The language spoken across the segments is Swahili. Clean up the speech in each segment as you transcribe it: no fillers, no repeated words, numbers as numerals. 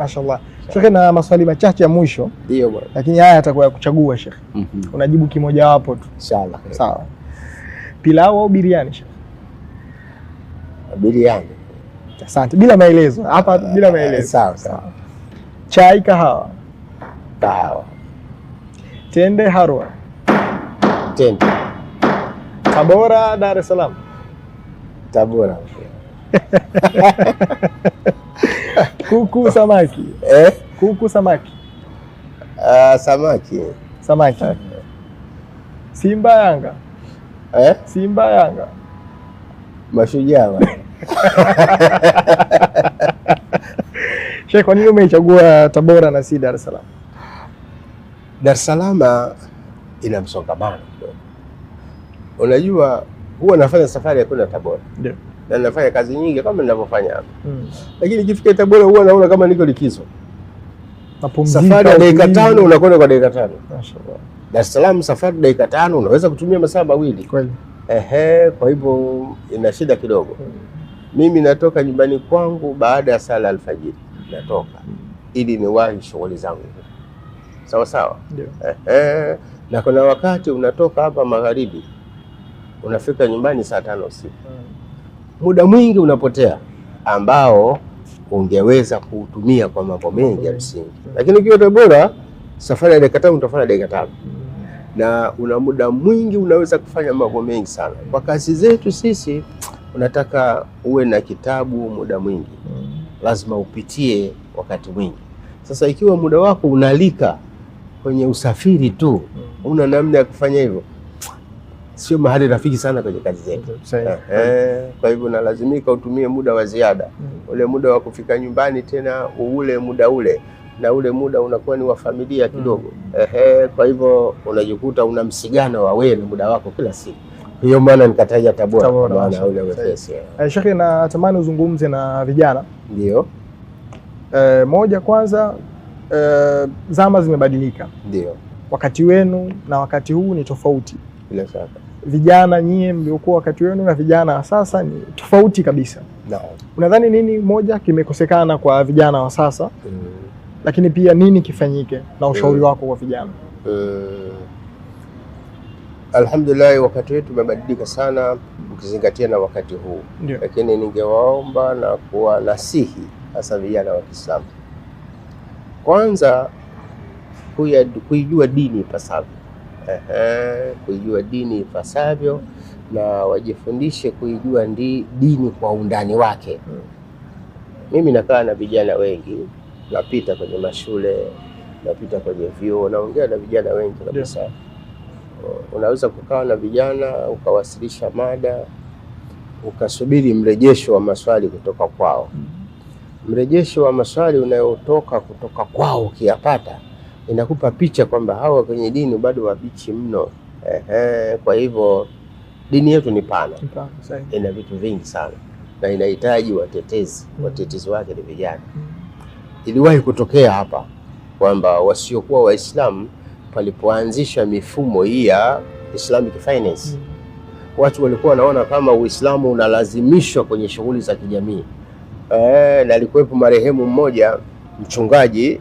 Mashaallah. Sheikh, na maswali machache ya mwisho. Ndio bwana. Lakini haya yatakuwa ya kuchagua Sheikh. Unajibu kimoja wapo tu. Inshallah. Sawa. Pilau au biriani Sheikh? Biriani. Asante. Bila maelezo. Hapa bila maelezo. Sawa. Chai, kahawa? Kahawa. Tende, harwa? Tende. Tabora, Dar es Salaam? Tabora. Kuku, samaki? Kuku, samaki? Samaki. Samaki. Simba, Yanga? Simba, Yanga? Mashujaa. Sheikh, kwa nini umeichagua Tabora na si Dar es Salaam? Dar es Salaam ina msongamano kidogo. Unajua huwa nafanya safari ya kwenda Tabora. Ndio. Na nafanya kazi nyingi kama ninavyofanya hapa. Lakini nikifika Tabora huwa naona kama niko likizo. Safari ya dakika 5 unakwenda kwa dakika 5. Mashaallah. Dar es Salaam safari dakika 5 unaweza kutumia masaa 2. Kweli. Kwa hivyo ina shida kidogo. Mimi natoka nyumbani kwangu baada ya sala alfajiri. Natoka ili niwahi shughuli zangu. Sawa. Ndio. Na kuna wakati unatoka hapa magharibi unafika nyumbani saa 5 usiku. Muda mwingi unapotea ambao ungeweza kuutumia kwa mambo mengi ya msingi. Lakini ukiwa Tabora safari ya dakika 5 utafanya dakika 5. Na una muda mwingi unaweza kufanya mambo mengi sana. Kwa kazi zetu sisi unataka uwe na kitabu muda mwingi. Lazima upitie wakati mwingi. Sasa ikiwa muda wako unalika kwenye usafiri tu, una namna ya kufanya hivyo, sio mahali rafiki sana kwenye kazi zetu. Kwa hivyo unalazimika utumie muda wa ziada. Ule muda wa kufika nyumbani tena ule muda ule, na ule muda unakuwa ni wa familia kidogo. Kwa hivyo unajikuta una msigano wa wewe na muda wako kila siku. Hiyo maana nikataja Tabora maana ule wepesi. Sheikh, natamani uzungumze na vijana. Ndio. Moja kwanza, zama zimebadilika. Ndio. Wakati wenu na wakati huu ni tofauti. Bila shaka. Vijana nyie mliokuwa wakati wenu na vijana wa sasa ni tofauti kabisa. Naam. Unadhani nini moja kimekosekana kwa vijana wa sasa? Lakini pia nini kifanyike na ushauri wako kwa vijana? Alhamdulillah, wakati wetu umebadilika sana ukizingatia na wakati huu. Lakini ningewaomba na kuwanasihi hasa vijana wa Kiislamu, kwanza kuijua dini ipasavyo. Kuijua dini ipasavyo na wajifundishe kuijua dini kwa undani wake. Mimi nakaa na vijana wengi, napita kwenye mashule, napita kwenye vyuo, naongea na vijana wengi kabisa. Unaweza kukaa na vijana ukawasilisha mada, ukasubiri mrejesho wa maswali kutoka kwao. Mrejesho wa maswali unayotoka kutoka kwao ukiyapata, inakupa picha kwamba hawa kwenye dini bado wabichi mno. Kwa hivyo dini yetu ni pana, ina vitu vingi sana na inahitaji watetezi. Watetezi wake ni vijana. Iliwahi kutokea hapa kwamba wasiokuwa Waislamu palipoanzisha mifumo hii ya Islamic finance, watu walikuwa wanaona kama Uislamu unalazimishwa kwenye shughuli za kijamii. Na alikuwepo marehemu mmoja mchungaji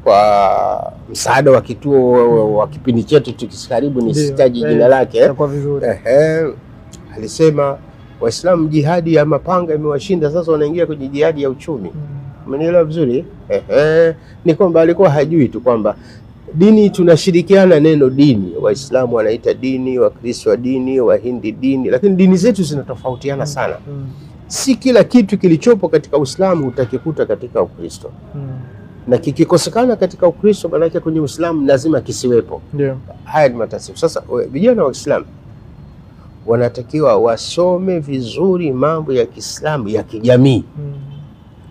kwa msaada wa kituo wa kipindi chetu tukikaribu ni sitaji jina lake. Alisema Waislamu jihadi ya mapanga imewashinda, sasa wanaingia kwenye jihadi ya uchumi. Umenielewa vizuri? Ni kwamba alikuwa hajui tu kwamba dini tunashirikiana neno dini. Waislamu wanaita dini, Wakristo wa dini, Wahindi dini, lakini dini zetu zinatofautiana sana. Si kila kitu kilichopo katika Uislamu utakikuta katika Ukristo. Na kikikosekana katika Ukristo maana kwenye Uislamu lazima kisiwepo. Haya ni matatizo. Sasa vijana wa Uislamu wanatakiwa wasome vizuri mambo ya Kiislamu ya kijamii.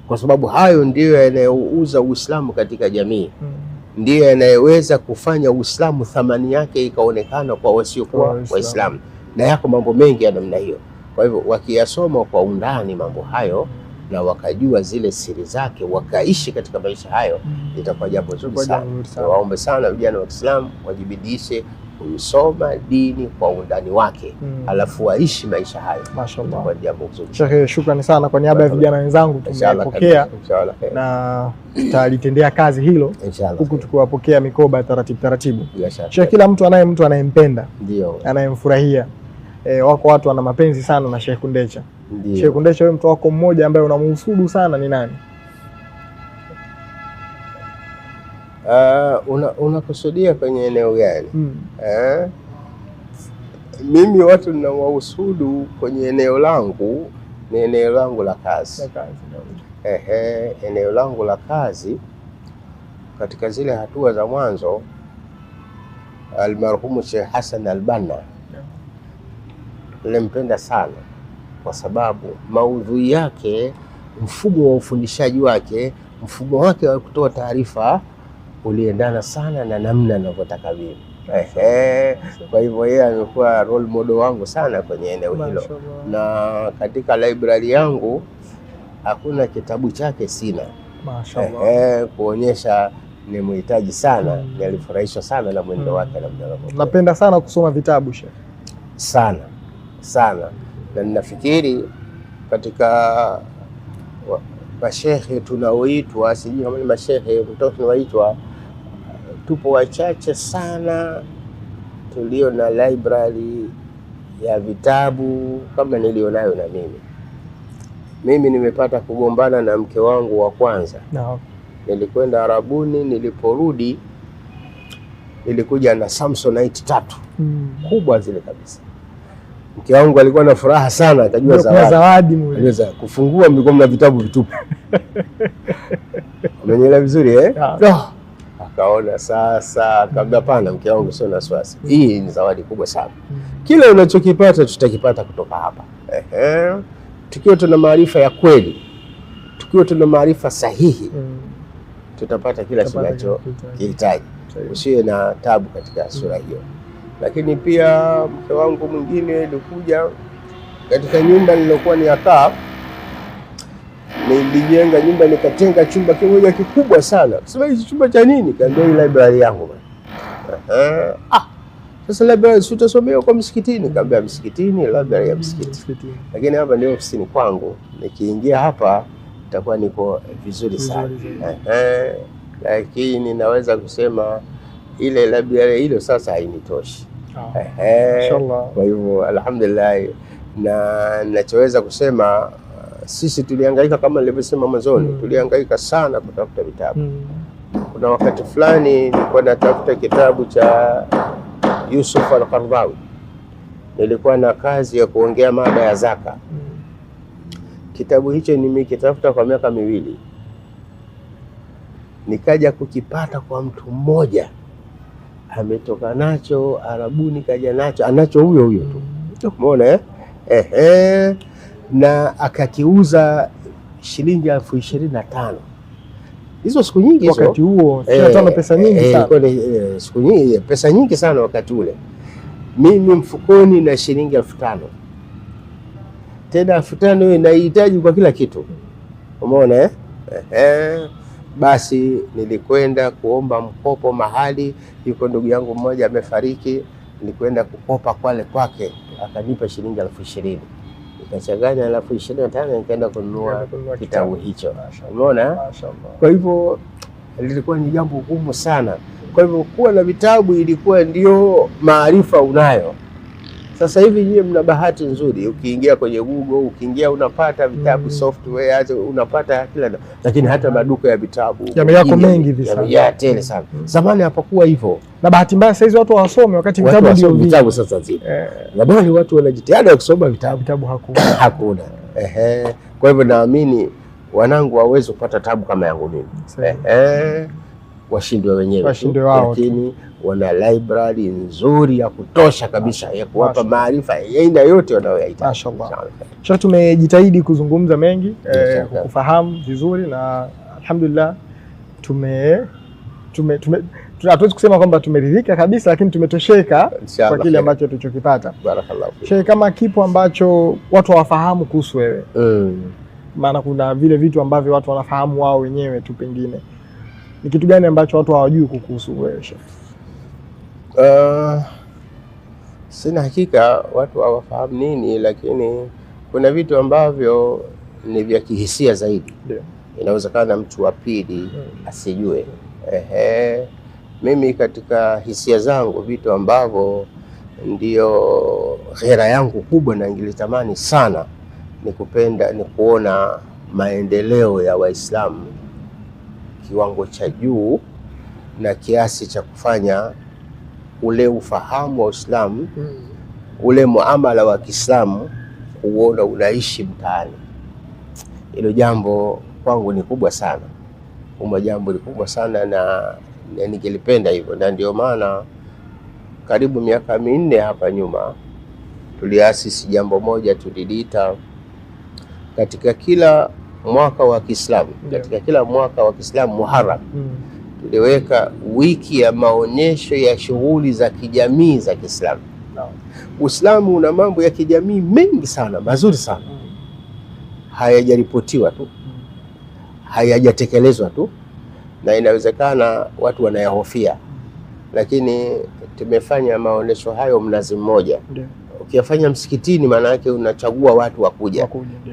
Kwa sababu hayo ndiyo yanayouza Uislamu katika jamii. Ndiyo yanayoweza kufanya Uislamu thamani yake ikaonekana kwa wasiokuwa Waislamu. Na yako mambo mengi ya namna hiyo. Kwa hivyo wakiyasoma kwa undani mambo hayo na wakajua zile siri zake, wakaishi katika maisha hayo, itakuwa jambo zuri sana. Waombe sana vijana wa Kiislamu wajibidishe kuisoma dini kwa undani wake, alafu waishi maisha hayo. Mashaallah. Kwa jambo zuri. Sheikh, shukrani sana kwa niaba ya vijana wenzangu, tumepokea na tutalitendea kazi hilo huku tukiwapokea mikoba taratibu. Sheikh, kila mtu anayempenda ndio anayemfurahia. Wako watu wana mapenzi sana na Sheikh Kundecha. Sheikh Kundecha, wewe mtu wako mmoja ambaye unamhusudu sana ni nani? Unakusudia kwenye eneo gani? Mimi watu ninawahusudu kwenye eneo langu ni eneo langu la kazi. Eneo langu la kazi, katika zile hatua za mwanzo, almarhumu Sheikh Hassan Al-Banna nilimpenda sana kwa sababu maudhui yake, mfumo wa ufundishaji wake, mfumo wake wa kutoa taarifa uliendana sana na namna ninavyotaka mimi. Kwa hivyo yeye amekuwa role model wangu sana kwenye eneo hilo, na katika library yangu hakuna kitabu chake sina. Mashaallah. Kuonyesha ni mhitaji sana. Nilifurahishwa sana na mwendo wake na mdalo. Napenda sana kusoma vitabu Sheikh. Sana. Na ninafikiri katika mashehe tunaoitwa, sijui kama ni mashehe tunaoitwa, tupo wachache sana tulio na library ya vitabu kama nilionayo na mimi nimepata kugombana na mke wangu wa kwanza. Nilikwenda Arabuni, niliporudi nilikuja na Samsonite 3 kubwa zile kabisa. Mke wangu alikuwa na furaha sana, akajua zawadi mweza kufungua, mlikuwa mna vitabu vitupu. Umenielewa vizuri Akaona sasa, akamwambia pana mke wangu, sio na wasiwasi, hii ni zawadi kubwa sana. Kila unachokipata tutakipata kutoka hapa. Tukiwa tuna maarifa ya kweli, tukiwa tuna maarifa sahihi, tutapata kila tunachokihitaji. Usiwe na tabu katika sura hiyo. Lakini pia mke wangu mwingine alikuja katika nyumba nilokuwa niakaa, nilijenga nyumba nikatenga chumba kimoja kikubwa sana. Sasa hichi chumba cha nini? Kaambia hii library yangu bwana. Sasa library utasomea kwa msikitini? Kaambia msikitini, library ya msikitini. Lakini hapa ndio ofisini kwangu. Nikiingia hapa nitakuwa niko vizuri sana. Lakini naweza kusema ile library hilo sasa hainitoshi. Kwa hivyo alhamdulillah, na ninachoweza kusema sisi tulihangaika kama nilivyosema mwanzoni, tulihangaika sana kutafuta vitabu. Kuna wakati fulani nilikuwa natafuta kitabu cha Yusuf Al-Qaradawi. Nilikuwa na kazi ya kuongea mada ya zaka. Kitabu hicho nimekitafuta kwa miaka 2. Nikaja kukipata kwa mtu mmoja, ametoka nacho Arabuni, kaja nacho, anacho huyo tu. Umeona na akakiuza shilingi 25,000. Hizo siku nyingi hizo. Wakati huo 25 pesa nyingi sana. Siku nyingi, pesa nyingi sana wakati ule. Mimi mfukoni na shilingi 5,000. Tena 5,000 hiyo inahitaji kwa kila kitu. Umeona Basi nilikwenda kuomba mkopo mahali, yuko ndugu yangu mmoja amefariki, nilikwenda kukopa kwake, akanipa shilingi 20,000. Nikachanganya 25,000 nikaenda kununua kitabu hicho. Umeona? Kwa hivyo lilikuwa ni jambo gumu sana. Kwa hivyo kuwa na vitabu ilikuwa ndio maarifa unayo. Sasa hivi nyie mna bahati nzuri, ukiingia kwenye Google, ukiingia unapata vitabu software, unapata kila, lakini hata maduka ya vitabu yako mengi hivi sana. Ya tele sana. Zamani hapakuwa hivyo. Na bahati mbaya sasa hizi watu hawasome wakati vitabu ndio vitabu sasa zipo. Zamani watu wanajitihada kusoma vitabu hakuna. Kwa hivyo naamini wanangu waweze kupata tabu kama yangu mimi. Washindwe wenyewe, lakini wana library nzuri ya kutosha kabisa ya kuwapa maarifa ya aina yote wanayohitaji. Mashaallah. Sasa tumejitahidi kuzungumza mengi, kufahamu vizuri, na alhamdulillah hatuwezi kusema kwamba tumeridhika kabisa, lakini tumetosheka kwa kile ambacho tulichokipata. Barakallahu. Sheikh, kama kipo ambacho watu hawafahamu kuhusu wewe, maana kuna vile vitu ambavyo watu wanafahamu wao wenyewe tu, pengine ni kitu gani ambacho watu hawajui kuhusu wewe Sheikh? Sina hakika watu hawafahamu nini, lakini kuna vitu ambavyo ni vya kihisia zaidi. Inawezekana mtu wa pili asijue. Mimi katika hisia zangu, vitu ambavyo ndio ghera yangu kubwa na ningelitamani sana ni kuona maendeleo ya Waislamu kiwango cha juu na kiasi cha kufanya ule ufahamu wa Uislamu, ule muamala wa Kiislamu kuona unaishi mtaani. Hilo jambo kwangu ni kubwa sana, jambo ni kubwa sana na ningelipenda hivyo, na ndio maana karibu miaka 4 hapa nyuma tuliasisi jambo moja tuliliita katika kila mwaka wa Kiislamu, katika kila mwaka wa Kiislamu Muharram, tuliweka wiki ya maonyesho ya shughuli za kijamii za Kiislamu. Uislamu una mambo ya kijamii mengi sana mazuri sana, hayajaripotiwa tu, hayajatekelezwa tu, na inawezekana watu wanayahofia, lakini tumefanya maonyesho hayo Mnazi Mmoja. Ukiyafanya msikitini, maana yake unachagua watu wakuja.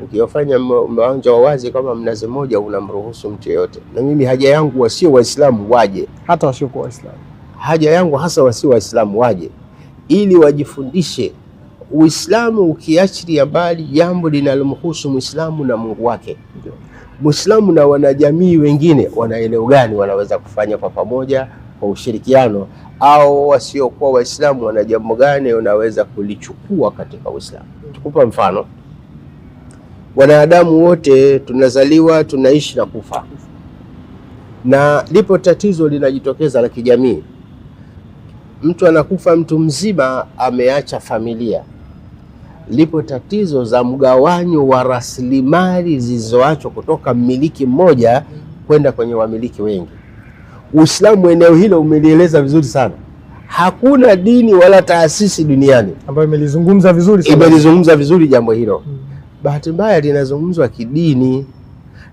Ukiyafanya uwanja wa wazi kama Mnazi Mmoja, unamruhusu mtu yeyote. Na mimi haja yangu wasio Waislamu waje, hata wasiokuwa Waislamu. Haja yangu hasa wasio Waislamu waje ili wajifundishe Uislamu, ukiachilia mbali jambo linalomhusu Muislamu na Mungu wake. Muislamu na wanajamii wengine wana eneo gani wanaweza kufanya kwa pamoja kwa ushirikiano, au wasiokuwa Waislamu wana jambo gani wanaweza kulichukua katika Uislamu. Tukupa mfano, wanadamu wote tunazaliwa, tunaishi na kufa, na lipo tatizo linajitokeza la kijamii. Mtu anakufa, mtu mzima ameacha familia. Lipo tatizo za mgawanyo wa rasilimali zilizoachwa kutoka mmiliki mmoja kwenda kwenye wamiliki wengi. Uislamu eneo hilo umelieleza vizuri sana. Hakuna dini wala taasisi duniani ambayo imelizungumza vizuri sana. Imelizungumza vizuri jambo hilo. Bahati mbaya linazungumzwa kidini,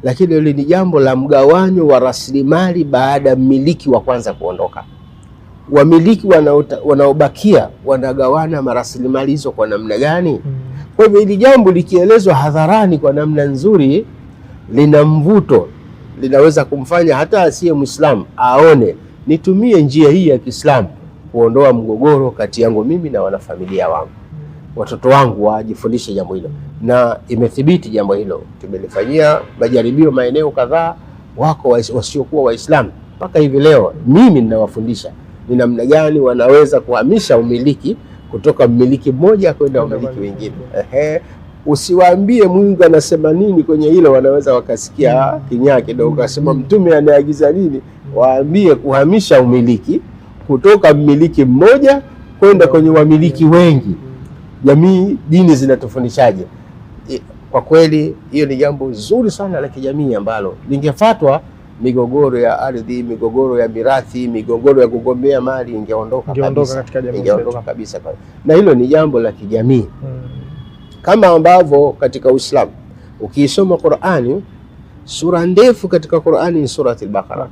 lakini hilo ni jambo la mgawanyo wa rasilimali baada ya mmiliki wa kwanza kuondoka. Wamiliki wanaobakia wanagawana marasilimali hizo kwa namna gani? Kwa hivyo hili jambo likielezwa hadharani kwa namna nzuri, lina mvuto, linaweza kumfanya hata asiye Muislamu aone nitumie njia hii ya Kiislamu kuondoa mgogoro kati yangu mimi na wanafamilia wangu, watoto wangu wajifundishe jambo hilo. Na imethibiti jambo hilo, tumelifanyia majaribio maeneo kadhaa. Wako wasiokuwa Waislamu mpaka hivi leo mimi ninawafundisha ni namna gani wanaweza kuhamisha umiliki kutoka mmiliki mmoja kwenda umiliki wengine. Usiwaambie Mungu anasema nini kwenye hilo, wanaweza wakasikia kinyaa kidogo, kasema mtume anaagiza nini. Waambie kuhamisha umiliki kutoka mmiliki mmoja kwenda kwenye wamiliki wengi. Jamii, dini zinatufundishaje? Kwa kweli hiyo ni jambo zuri sana la kijamii ambalo lingefuatwa, migogoro ya ardhi, migogoro ya mirathi, migogoro ya kugombea mali ingeondoka kabisa. Na hilo ni jambo la kijamii. Kama ambavyo katika Uislamu ukiisoma Qur'ani, sura ndefu katika Qur'ani ni Suratul Baqara.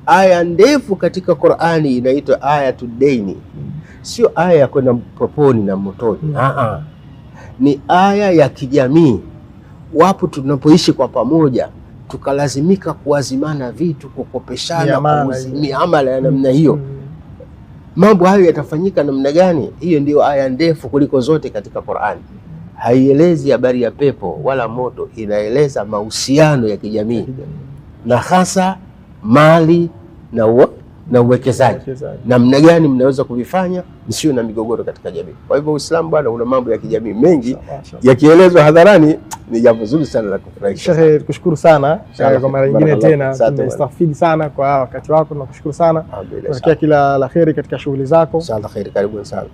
Aya ndefu katika Qur'ani inaitwa Ayatud Daini. Sio aya ya kwenda poponi na motoni. Ni aya ya kijamii. Wapo tunapoishi kwa pamoja, tukalazimika kuazimana vitu, kukopeshana, miamala ya namna hiyo. Mambo hayo yatafanyika namna gani? Hiyo ndio aya ndefu kuliko zote katika Qur'ani. Haielezi habari ya pepo wala moto, inaeleza mahusiano ya kijamii na hasa mali na uwekezaji. Namna gani mnaweza kuvifanya msio na migogoro katika jamii. Kwa hivyo Uislamu bwana una mambo ya kijamii mengi, yakielezwa hadharani ni jambo zuri sana la kufurahisha. Sheikh, tukushukuru sana kwa mara nyingine tena, tumestafidi sana kwa wakati wako, tunakushukuru sana. Tunatakia kila la kheri katika shughuli zako. Inshallah kheri, karibu sana.